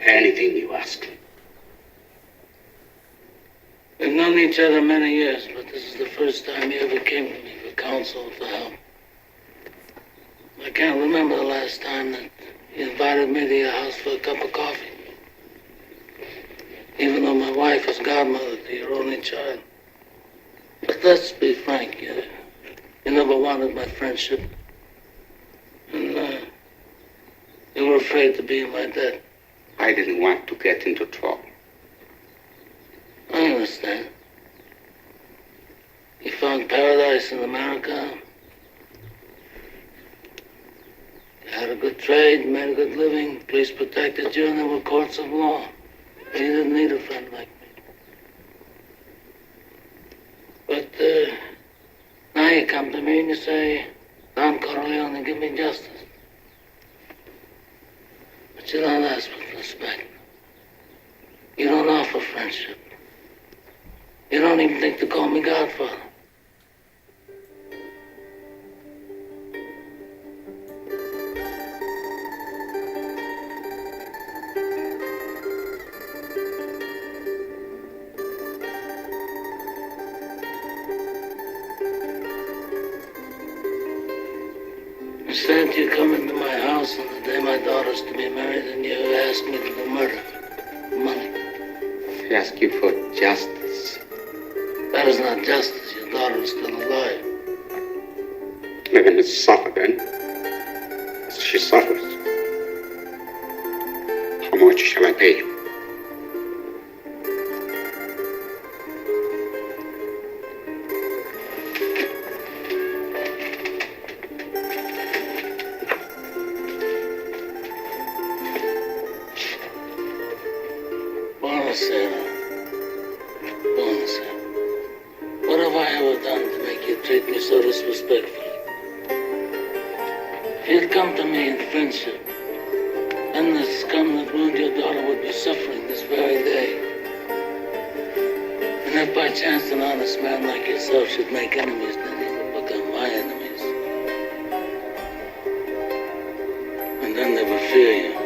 Anything you ask. We've known each other many years, but this is the first time you ever came to me for counsel or for help. I can't remember the last time that you invited me to your house for a cup of coffee. Even though my wife is godmother to your only child. But let's be frank, you never wanted my friendship. And you were afraid to be in my debt. I didn't want to get into trouble. I understand. You found paradise in America. You had a good trade, made a good living, police protected you, and there were courts of law. And you didn't need a friend like me. But now you come to me and you say, Don Corleone, give me justice. But you don't ask with respect. You don't offer friendship. You don't even think to call me Godfather. Instead, you come into my house on the day my daughter's to be married and you ask me to do murder. Money. I ask you for justice. That is not justice. Your daughter is still alive. Let him suffer then. As she suffers. How much shall I pay you? What have I ever done to make you treat me so disrespectfully? If you'd come to me in friendship, then the scum that ruined your daughter would be suffering this very day. And if by chance an honest man like yourself should make enemies, then he would become my enemies. And then they would fear you.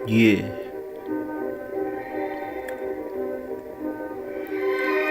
Yeah.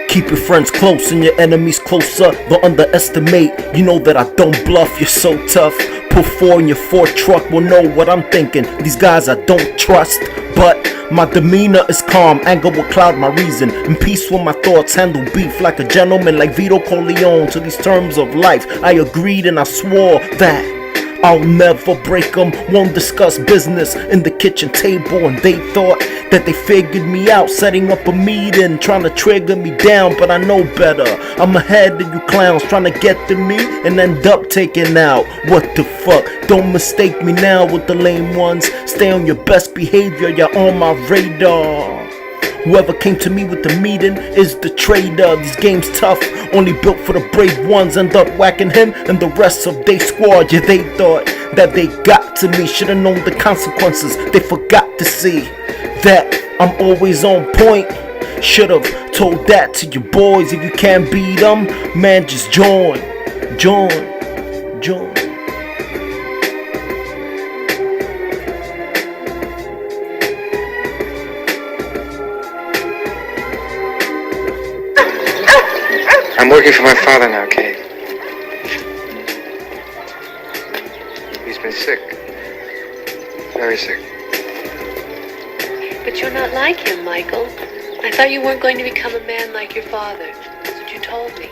Keep your friends close and your enemies closer. Don't underestimate, you know that I don't bluff. You're so tough. Put 4 in your Ford truck, will know what I'm thinking. These guys I don't trust, but my demeanor is calm. Anger will cloud my reason. In peace with my thoughts, handle beef like a gentleman, like Vito Corleone. To these terms of life, I agreed and I swore that I'll never break them, won't discuss business in the kitchen table. And they thought that they figured me out, setting up a meeting, trying to trigger me down, but I know better. I'm ahead of you clowns, trying to get to me and end up taking out. What the fuck, don't mistake me now with the lame ones. Stay on your best behavior, you're on my radar. Whoever came to me with the meeting is the traitor. These games tough, only built for the brave ones. End up whacking him and the rest of they squad. Yeah, they thought that they got to me. Should've known the consequences. They forgot to see that I'm always on point. Should've told that to your boys. If you can't beat them, man, just join. I'm working for my father now, Kay. He's been sick. Very sick. But you're not like him, Michael. I thought you weren't going to become a man like your father. That's what you told me.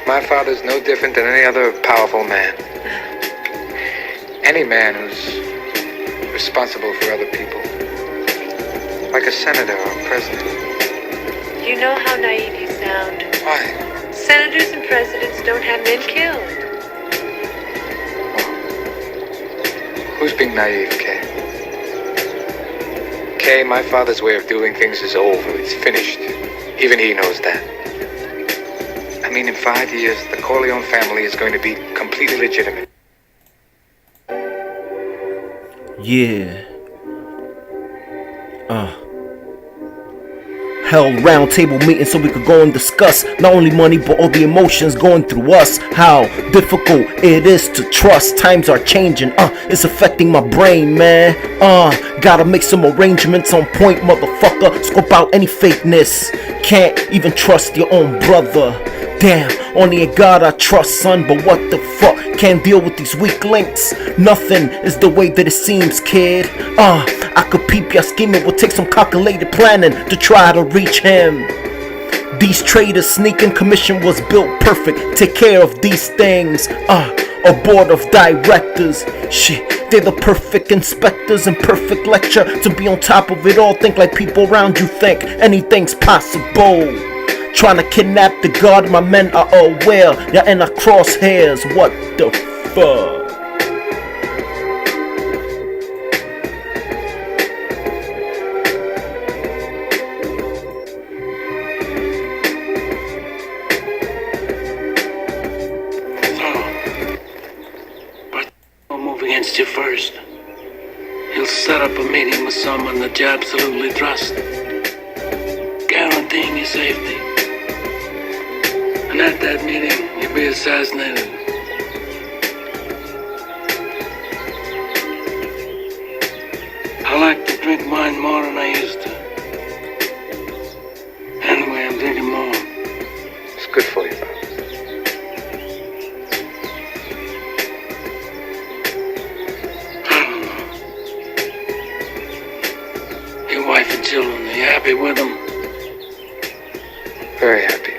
My father's no different than any other powerful man. Any man who's responsible for other people. Like a senator or a president. You know how naive you sound. Why? Senators and presidents don't have men killed. Who's being naive, Kay? Kay, my father's way of doing things is over. It's finished. Even he knows that. I mean, in 5 years, the Corleone family is going to be completely legitimate. Yeah. Held round table meeting so we could go and discuss not only money but all the emotions going through us. How difficult it is to trust. Times are changing, it's affecting my brain, man. Gotta make some arrangements on point, motherfucker. Scope out any fakeness. Can't even trust your own brother. Damn, only in God I trust, son. But what the fuck? Can't deal with these weak links. Nothing is the way that it seems, kid. I could peep your scheming. Will take some calculated planning to try to reach him. These traitors sneaking, commission was built perfect. Take care of these things. A board of directors. Shit, they're the perfect inspectors and perfect lecture. To be on top of it all, think like people around you think anything's possible. Trying to kidnap the guard, my men are aware. You're in our crosshairs, what the fuck? Against you first. He'll set up a meeting with someone that you absolutely trust, guaranteeing your safety. And at that meeting, you'll be assassinated. I like to drink wine more than I used to. Anyway, I'm drinking more. It's good for you, though. Wife and children, are you happy with them? Very happy.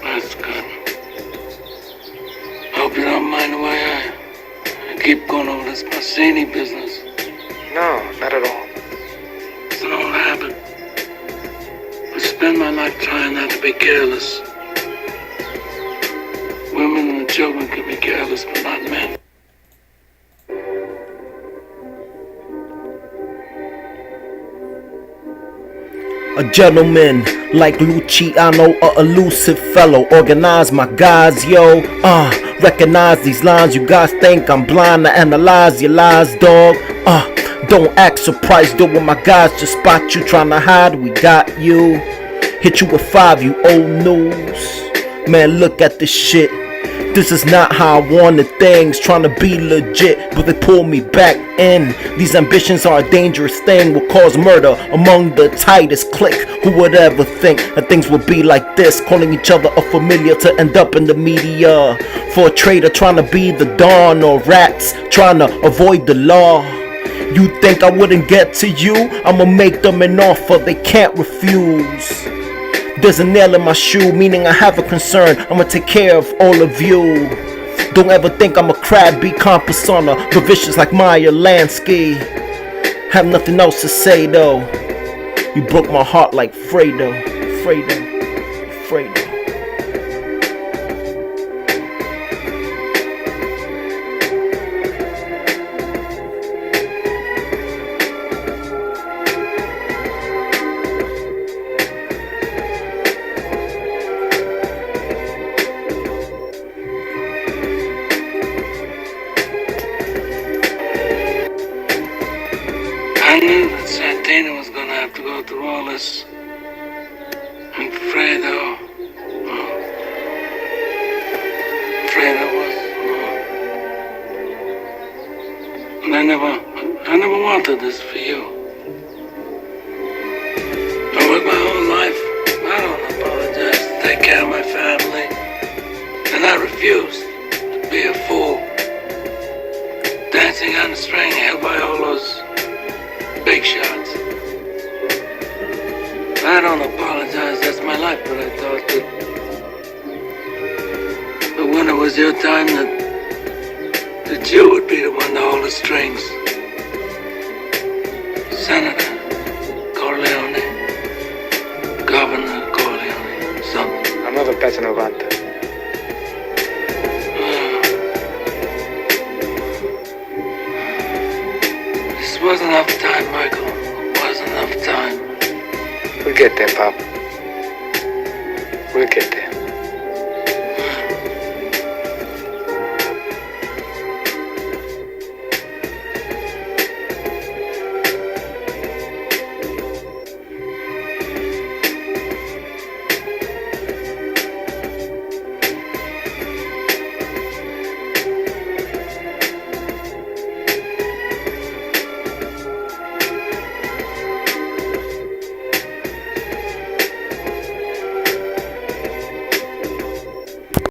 That's good. Hope you don't mind the way I keep going over this Mazzini business. No, not at all. It's an old habit. I spend my life trying not to be careless. Women and children can be careless, but not men. A gentleman like Luciano, a elusive fellow. Organize my guys, yo. Recognize these lines. You guys think I'm blind to analyze your lies, dog. Don't act surprised though when my guys just spot you trying to hide. We got you. Hit you with 5, you old news. Man, look at this shit. This is not how I wanted things, trying to be legit, but they pull me back in. These ambitions are a dangerous thing, will cause murder among the tightest clique. Who would ever think that things would be like this, calling each other a familiar to end up in the media? For a traitor trying to be the dawn, or rats trying to avoid the law. You think I wouldn't get to you? I'ma make them an offer they can't refuse. There's a nail in my shoe, meaning I have a concern. I'ma take care of all of you. Don't ever think I'm a crabby persona, but vicious like Meyer Lansky. Have nothing else to say though. You broke my heart like Fredo. I knew that Santana was gonna have to go through all this. And Fredo was. And I never wanted this for you. I worked my whole life. I don't apologize to take care of my family. And I refused to be a fool. Dancing on the string held by all those big shots. I don't apologize, that's my life, but I thought that when it was your time that you would be the one to hold the strings. Senator Corleone, Governor Corleone, something. Another Pezzo 90. This wasn't enough time, Michael. It wasn't enough time. We'll get there, Pop. We'll get there.